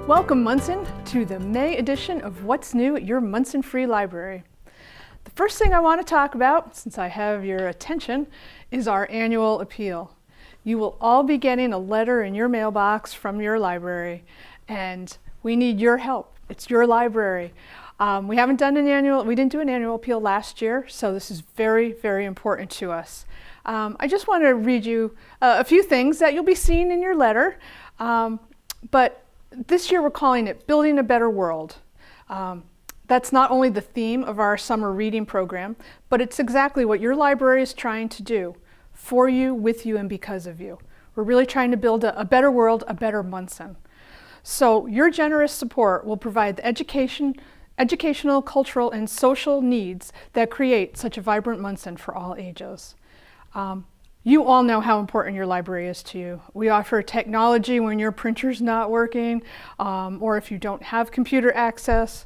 Welcome, Monson, to the May edition of What's New at your Monson Free Library. The first thing I want to talk about, since I have your attention, is our annual appeal. You will all be getting a letter in your mailbox from your library, and we need your help. It's your library. We didn't do an annual appeal last year, so this is very, very important to us. I just want to read you a few things that you'll be seeing in your letter, but this year we're calling it Building a Better World. That's not only the theme of our summer reading program, but it's exactly what your library is trying to do for you, with you, and because of you. We're really trying to build a better world, a better Monson. So your generous support will provide the educational, cultural, and social needs that create such a vibrant Monson for all ages. You all know how important your library is to you. We offer technology when your printer's not working, or if you don't have computer access.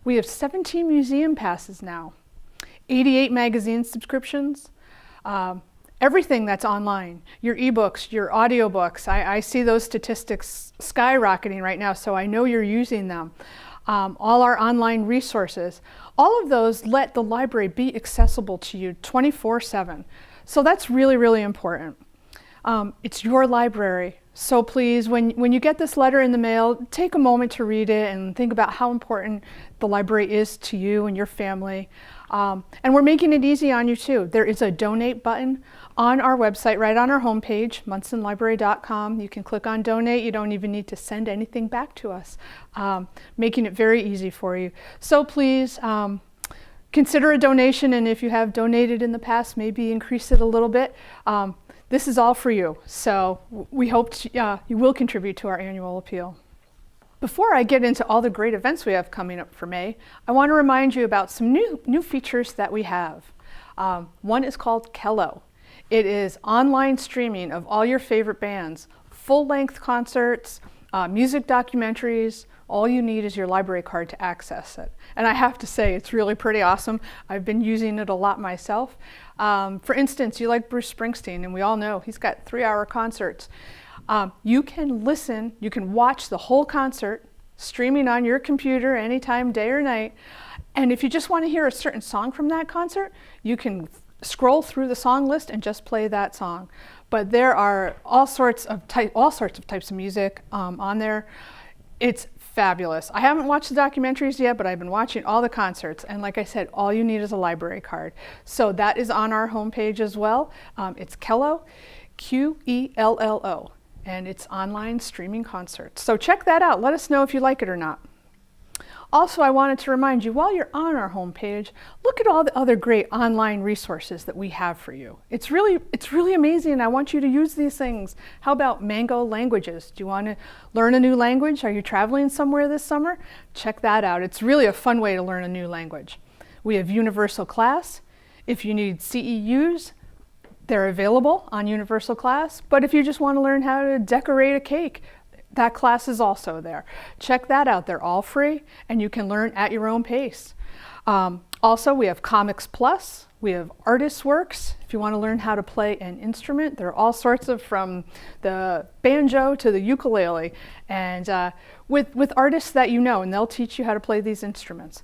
We have 17 museum passes now, 88 magazine subscriptions, everything that's online, your ebooks, your audiobooks. I see those statistics skyrocketing right now, so I know you're using them. All our online resources, all of those let the library be accessible to you 24/7. So that's really, really important. It's your library. So please, when you get this letter in the mail, take a moment to read it and think about how important the library is to you and your family. And we're making it easy on you too. There is a donate button on our website, right on our homepage, monsonlibrary.com. You can click on donate. You don't even need to send anything back to us, making it very easy for you. So please, consider a donation, and if you have donated in the past, maybe increase it a little bit. This is all for you, so we hope you will contribute to our annual appeal. Before I get into all the great events we have coming up for May, I want to remind you about some new features that we have. One is called Kello. It is online streaming of all your favorite bands, full-length concerts, music documentaries. All you need is your library card to access it. And I have to say, it's really pretty awesome. I've been using it a lot myself. For instance, you like Bruce Springsteen, and we all know he's got 3-hour concerts. You can watch the whole concert streaming on your computer anytime, day or night. And if you just want to hear a certain song from that concert, you can scroll through the song list and just play that song. But there are all sorts of types of music on there. It's fabulous. I haven't watched the documentaries yet, but I've been watching all the concerts. And like I said, all you need is a library card. So that is on our homepage as well. It's Kello, Qello, and it's online streaming concerts. So check that out. Let us know if you like it or not. Also, I wanted to remind you, while you're on our homepage, look at all the other great online resources that we have for you. It's really amazing. I want you to use these things. How about Mango Languages? Do you want to learn a new language? Are you traveling somewhere this summer? Check that out. It's really a fun way to learn a new language. We have Universal Class. If you need CEUs, they're available on Universal Class. But if you just want to learn how to decorate a cake, that class is also there. Check that out. They're all free, and you can learn at your own pace. Also, we have Comics Plus. We have Artist Works. If you want to learn how to play an instrument, there are all sorts of, from the banjo to the ukulele, and with artists that you know, and they'll teach you how to play these instruments.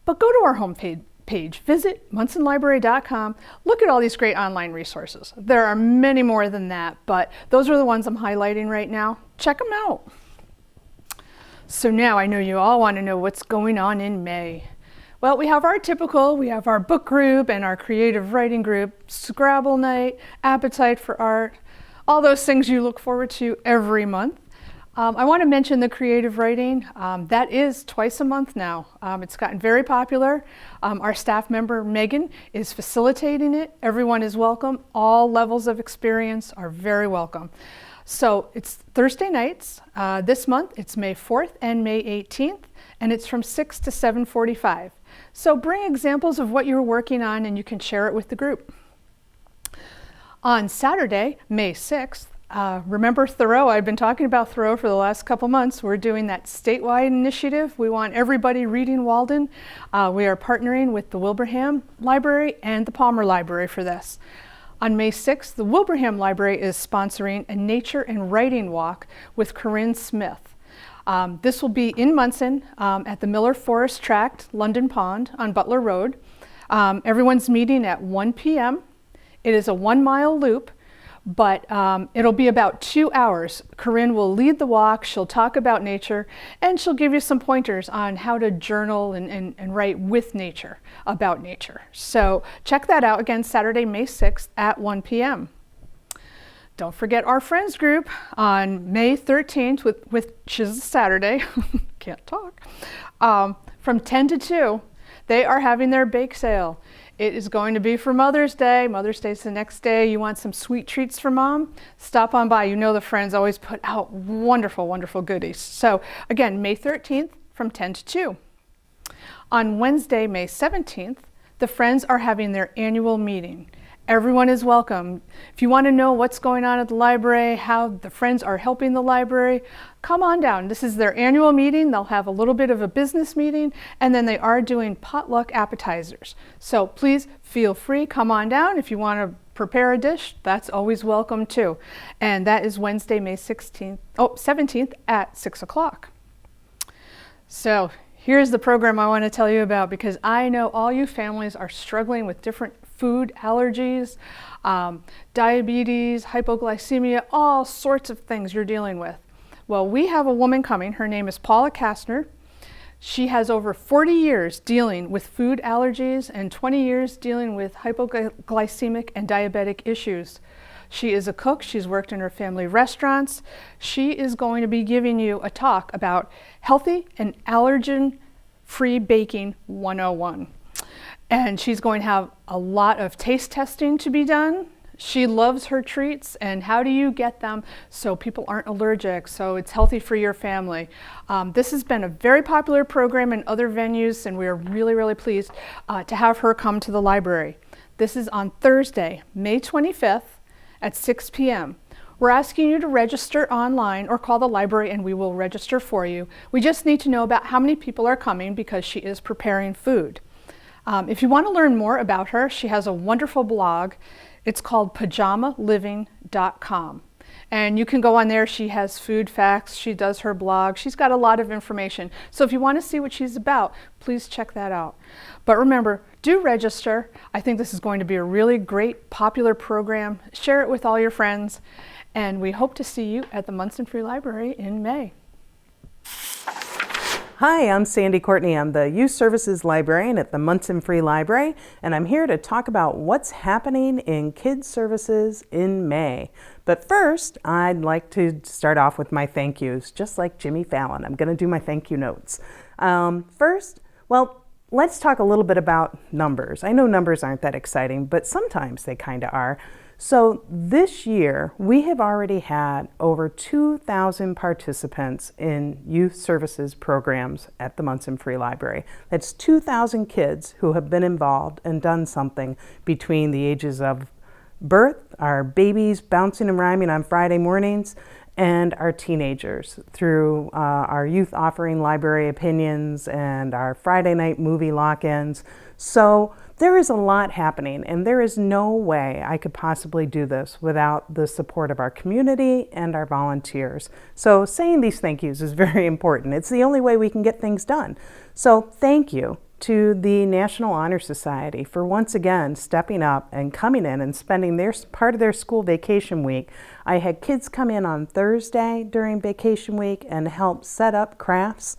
But go to our homepage. Visit monsonlibrary.com. Look at all these great online resources. There are many more than that, but those are the ones I'm highlighting right now. Check them out. So now I know you all want to know what's going on in May. Well, we have our book group and our creative writing group, Scrabble night, Appetite for Art, all those things you look forward to every month. I want to mention the creative writing. That is twice a month now. It's gotten very popular. Our staff member, Megan, is facilitating it. Everyone is welcome. All levels of experience are very welcome. So it's Thursday nights. This month, it's May 4th and May 18th, and it's from 6 to 7:45. So bring examples of what you're working on, and you can share it with the group. On Saturday, May 6th, remember Thoreau? I've been talking about Thoreau for the last couple months. We're doing that statewide initiative. We want everybody reading Walden. We are partnering with the Wilbraham Library and the Palmer Library for this. On May 6th, the Wilbraham Library is sponsoring a nature and writing walk with Corinne Smith. This will be in Monson at the Miller Forest Tract, London Pond on Butler Road. Everyone's meeting at 1 p.m. It is a 1-mile loop, but it'll be about 2 hours. Corinne will lead the walk, she'll talk about nature, and she'll give you some pointers on how to journal and write with nature, about nature. So check that out again, Saturday, May 6th at 1 p.m. Don't forget our friends group on May 13th, which is a Saturday, can't talk, from 10 to 2. They are having their bake sale. It is going to be for Mother's Day. Mother's Day is the next day. You want some sweet treats for Mom? Stop on by. You know the friends always put out wonderful, wonderful goodies. So again, May 13th from 10 to 2. On Wednesday, May 17th, the friends are having their annual meeting. Everyone is welcome. If you want to know what's going on at the library, how the friends are helping the library, come on down. This is their annual meeting. They'll have a little bit of a business meeting, and then they are doing potluck appetizers. So please feel free, come on down. If you want to prepare a dish, that's always welcome too. And that is Wednesday, May 17th at 6 o'clock. So here's the program I want to tell you about, because I know all you families are struggling with different food allergies, diabetes, hypoglycemia, all sorts of things you're dealing with. Well, we have a woman coming. Her name is Paula Kastner. She has over 40 years dealing with food allergies and 20 years dealing with hypoglycemic and diabetic issues. She is a cook. She's worked in her family restaurants. She is going to be giving you a talk about healthy and allergen-free baking 101. And she's going to have a lot of taste testing to be done. She loves her treats, and how do you get them so people aren't allergic, so it's healthy for your family. This has been a very popular program in other venues, and we are really, really pleased to have her come to the library. This is on Thursday, May 25th at 6 p.m. We're asking you to register online or call the library and we will register for you. We just need to know about how many people are coming because she is preparing food. If you want to learn more about her, she has a wonderful blog. It's called pajamaliving.com. And you can go on there. She has food facts. She does her blog. She's got a lot of information. So if you want to see what she's about, please check that out. But remember, do register. I think this is going to be a really great, popular program. Share it with all your friends. And we hope to see you at the Monson Free Library in May. Hi, I'm Sandy Courtney. I'm the Youth Services Librarian at the Monson Free Library, and I'm here to talk about what's happening in Kids Services in May. But first, I'd like to start off with my thank yous, just like Jimmy Fallon. I'm going to do my thank you notes. First, well, let's talk a little bit about numbers. I know numbers aren't that exciting, but sometimes they kind of are. So this year, we have already had over 2,000 participants in youth services programs at the Monson Free Library. That's 2,000 kids who have been involved and done something between the ages of birth, our babies bouncing and rhyming on Friday mornings, and our teenagers through our youth offering library opinions and our Friday night movie lock-ins. So there is a lot happening, and there is no way I could possibly do this without the support of our community and our volunteers. So saying these thank yous is very important. It's the only way we can get things done. So thank you to the National Honor Society for once again stepping up and coming in and spending their part of their school vacation week. I had kids come in on Thursday during vacation week and help set up crafts,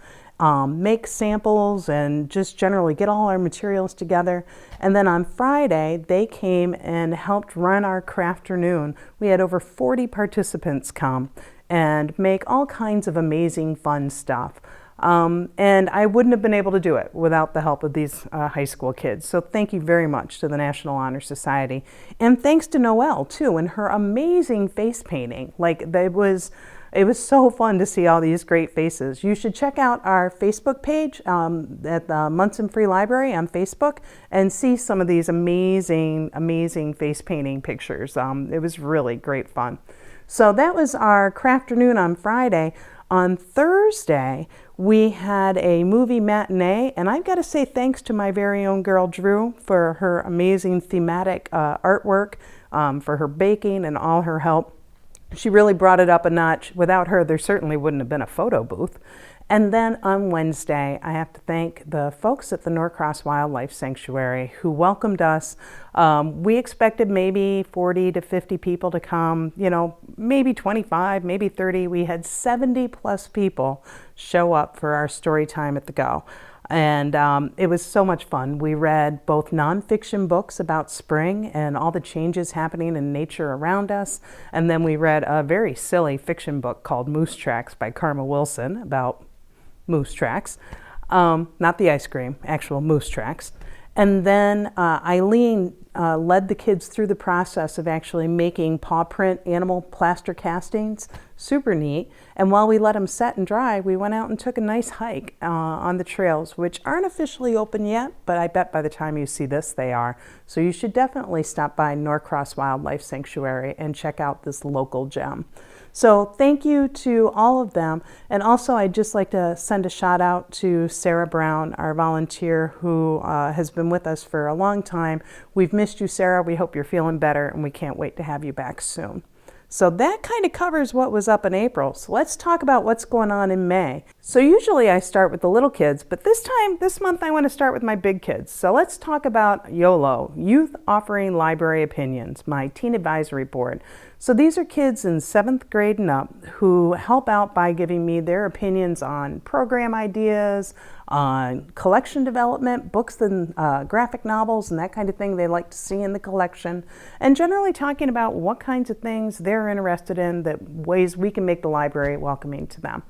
make samples, and just generally get all our materials together. And then on Friday, they came and helped run our crafternoon. We had over 40 participants come and make all kinds of amazing fun stuff. And I wouldn't have been able to do it without the help of these high school kids. So thank you very much to the National Honor Society. And thanks to Noelle, too, and her amazing face painting. It was so fun to see all these great faces. You should check out our Facebook page at the Monson Free Library on Facebook and see some of these amazing, amazing face painting pictures. It was really great fun. So that was our crafternoon on Friday. On Thursday, we had a movie matinee, and I've got to say thanks to my very own girl, Drew, for her amazing thematic artwork, for her baking and all her help. She really brought it up a notch. Without her, there certainly wouldn't have been a photo booth. And then on Wednesday, I have to thank the folks at the Norcross Wildlife Sanctuary who welcomed us. We expected maybe 40 to 50 people to come, maybe 25, maybe 30. We had 70 plus people show up for our story time at the Go. And it was so much fun. We read both nonfiction books about spring and all the changes happening in nature around us. And then we read a very silly fiction book called Moose Tracks by Karma Wilson about moose tracks. Not the ice cream, actual moose tracks. And then Eileen led the kids through the process of actually making paw print animal plaster castings. Super neat. And while we let them set and dry, we went out and took a nice hike on the trails, which aren't officially open yet, but I bet by the time you see this, they are. So you should definitely stop by Norcross Wildlife Sanctuary and check out this local gem. So thank you to all of them. And also I'd just like to send a shout out to Sarah Brown, our volunteer who has been with us for a long time. We've missed you, Sarah. We hope you're feeling better and we can't wait to have you back soon. So that kind of covers what was up in April. So let's talk about what's going on in May. So usually I start with the little kids, but this month I want to start with my big kids. So let's talk about YOLO, Youth Offering Library Opinions, my teen advisory board. So these are kids in 7th grade and up who help out by giving me their opinions on program ideas, on collection development, books and graphic novels and that kind of thing they like to see in the collection, and generally talking about what kinds of things they're interested in, that ways we can make the library welcoming to them.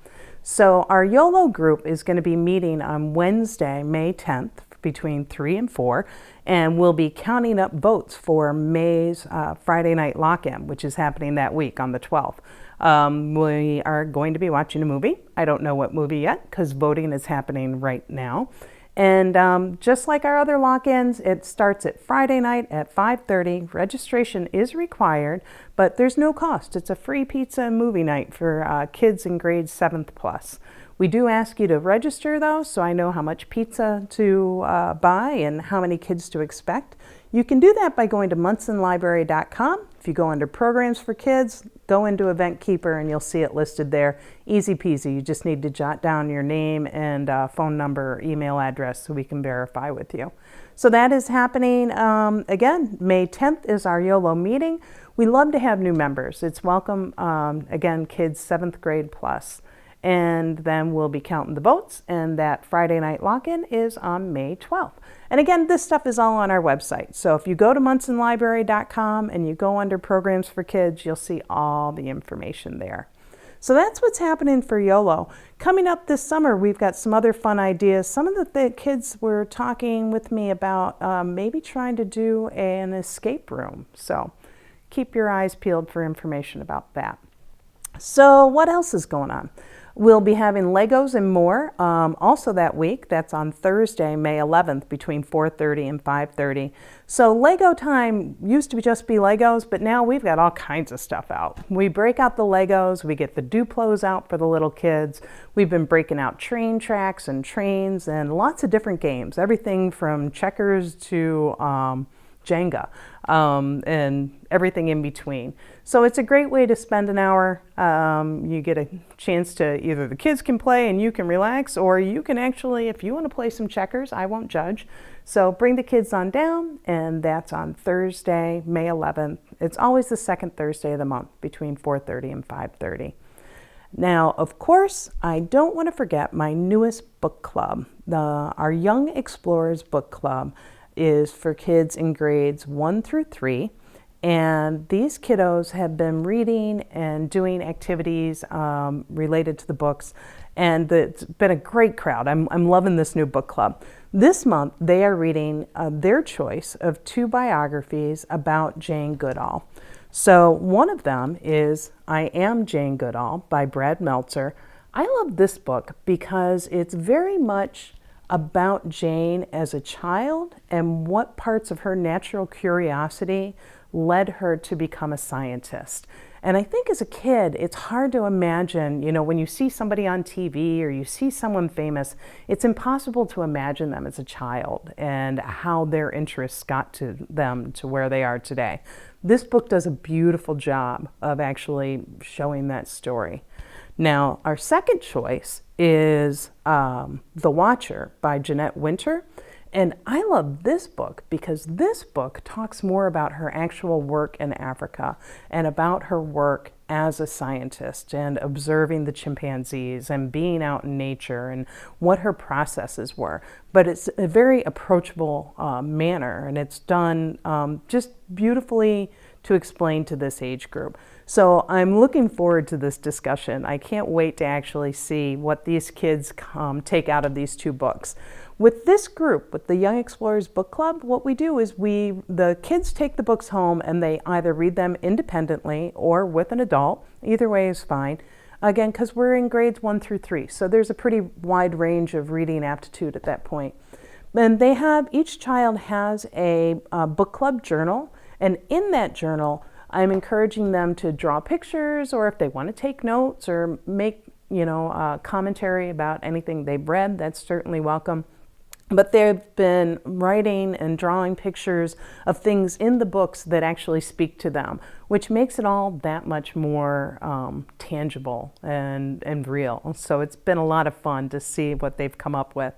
So our YOLO group is going to be meeting on Wednesday, May 10th, between 3 and 4, and we'll be counting up votes for May's Friday night lock-in, which is happening that week on the 12th. We are going to be watching a movie. I don't know what movie yet because voting is happening right now. And just like our other lock-ins, it starts at Friday night at 5:30. Registration is required, but there's no cost. It's a free pizza and movie night for kids in grades 7th plus. We do ask you to register though, so I know how much pizza to buy and how many kids to expect. You can do that by going to monsonlibrary.com. If you go under Programs for Kids, go into Event Keeper and you'll see it listed there. Easy peasy. You just need to jot down your name and phone number or email address so we can verify with you. So that is happening again. May 10th is our YOLO meeting. We love to have new members. It's welcome, again, kids 7th grade plus. And then we'll be counting the votes, and that Friday night lock-in is on May 12th. And again, this stuff is all on our website. So if you go to monsonlibrary.com and you go under Programs for Kids, you'll see all the information there. So that's what's happening for YOLO. Coming up this summer, we've got some other fun ideas. Some of the kids were talking with me about maybe trying to do an escape room. So keep your eyes peeled for information about that. So what else is going on? We'll be having Legos and more also that week. That's on Thursday, May 11th, between 4:30 and 5:30. So Lego time used to just be Legos, but now we've got all kinds of stuff out. We break out the Legos, we get the Duplos out for the little kids. We've been breaking out train tracks and trains and lots of different games, everything from checkers to Jenga, and everything in between. So it's a great way to spend an hour. You get a chance to, either the kids can play and you can relax, or you can actually, if you want to play some checkers, I won't judge. So bring the kids on down, and that's on Thursday, May 11th. It's always the second Thursday of the month between 4:30 and 5:30. Now, of course, I don't want to forget my newest book club. Our Young Explorers Book Club is for kids in grades 1 through 3. And these kiddos have been reading and doing activities related to the books. And it's been a great crowd. I'm loving this new book club. This month, they are reading their choice of 2 biographies about Jane Goodall. So one of them is I Am Jane Goodall by Brad Meltzer. I love this book because it's very much about Jane as a child and what parts of her natural curiosity led her to become a scientist. And I think as a kid, it's hard to imagine, when you see somebody on TV or you see someone famous, it's impossible to imagine them as a child and how their interests got to them to where they are today. This book does a beautiful job of actually showing that story. Now, our second choice is The Watcher by Jeanette Winter. And I love this book because this book talks more about her actual work in Africa and about her work as a scientist and observing the chimpanzees and being out in nature and what her processes were. But it's a very approachable manner, and it's done just beautifully to explain to this age group. So I'm looking forward to this discussion. I can't wait to actually see what these kids take out of these two books. With this group, with the Young Explorers Book Club, what we do is the kids take the books home and they either read them independently or with an adult. Either way is fine. Again, because we're in grades 1 through 3, so there's a pretty wide range of reading aptitude at that point. And each child has a book club journal, and in that journal, I'm encouraging them to draw pictures, or if they want to take notes or make commentary about anything they've read, that's certainly welcome. But they've been writing and drawing pictures of things in the books that actually speak to them, which makes it all that much more tangible and real. So it's been a lot of fun to see what they've come up with.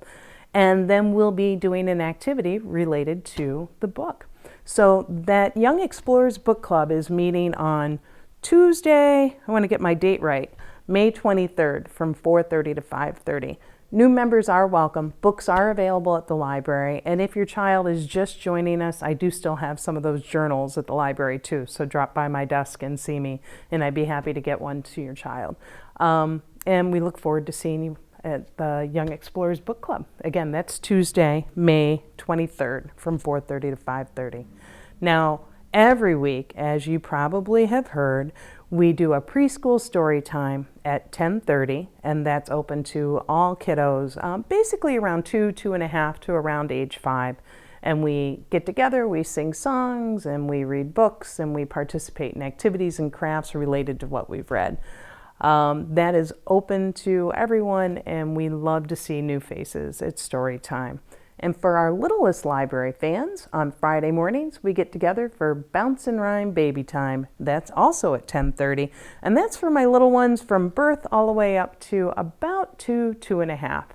And then we'll be doing an activity related to the book. So that Young Explorers Book Club is meeting on Tuesday, I want to get my date right, May 23rd from 4:30 to 5:30. New members are welcome. Books are available at the library. And if your child is just joining us, I do still have some of those journals at the library too. So drop by my desk and see me, and I'd be happy to get one to your child. And we look forward to seeing you at the Young Explorers Book Club. Again, that's Tuesday, May 23rd from 4:30 to 5:30. Now, every week, as you probably have heard, we do a preschool story time at 10:30, and that's open to all kiddos, basically around 2.5 to around age 5. And we get together, we sing songs, and we read books, and we participate in activities and crafts related to what we've read. That is open to everyone, and we love to see new faces. It's story time. And for our littlest library fans, on Friday mornings, we get together for Bounce and Rhyme Baby Time. That's also at 10:30. And that's for my little ones from birth all the way up to about 2.5.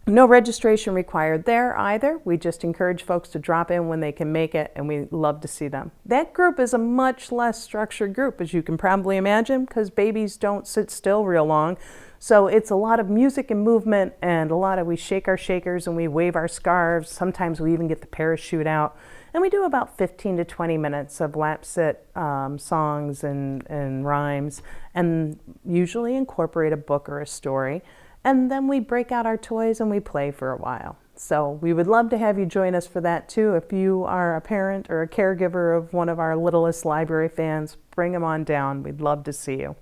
No registration required there either. We just encourage folks to drop in when they can make it, and we love to see them. That group is a much less structured group, as you can probably imagine, because babies don't sit still real long. So it's a lot of music and movement, and we shake our shakers and we wave our scarves. Sometimes we even get the parachute out. And we do about 15 to 20 minutes of lap sit songs and rhymes, and usually incorporate a book or a story. And then we break out our toys and we play for a while. So we would love to have you join us for that too. If you are a parent or a caregiver of one of our littlest library fans, bring them on down. We'd love to see you.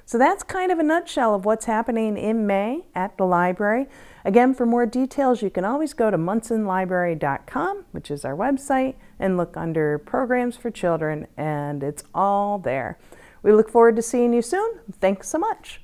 So that's kind of a nutshell of what's happening in May at the library. Again, for more details, you can always go to monsonlibrary.com, which is our website, and look under Programs for Children, and it's all there. We look forward to seeing you soon. Thanks so much.